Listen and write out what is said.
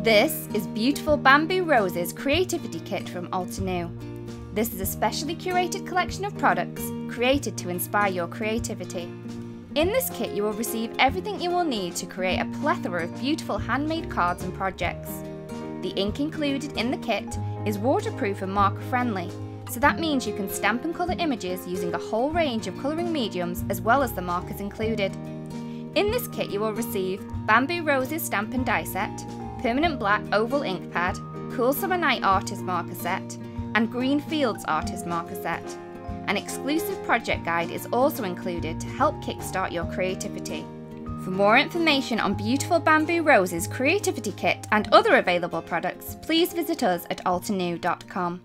This is Beautiful Bamboo Roses Creativity Kit from Altenew. This is a specially curated collection of products created to inspire your creativity. In this kit you will receive everything you will need to create a plethora of beautiful handmade cards and projects. The ink included in the kit is waterproof and marker friendly, so that means you can stamp and colour images using a whole range of colouring mediums as well as the markers included. In this kit you will receive Bamboo Roses stamp and die set, permanent black oval ink pad, Cool Summer Night artist marker set, and Green Fields artist marker set. An exclusive project guide is also included to help kickstart your creativity. For more information on Beautiful Bamboo Roses Creativity Kit and other available products, please visit us at altenew.com.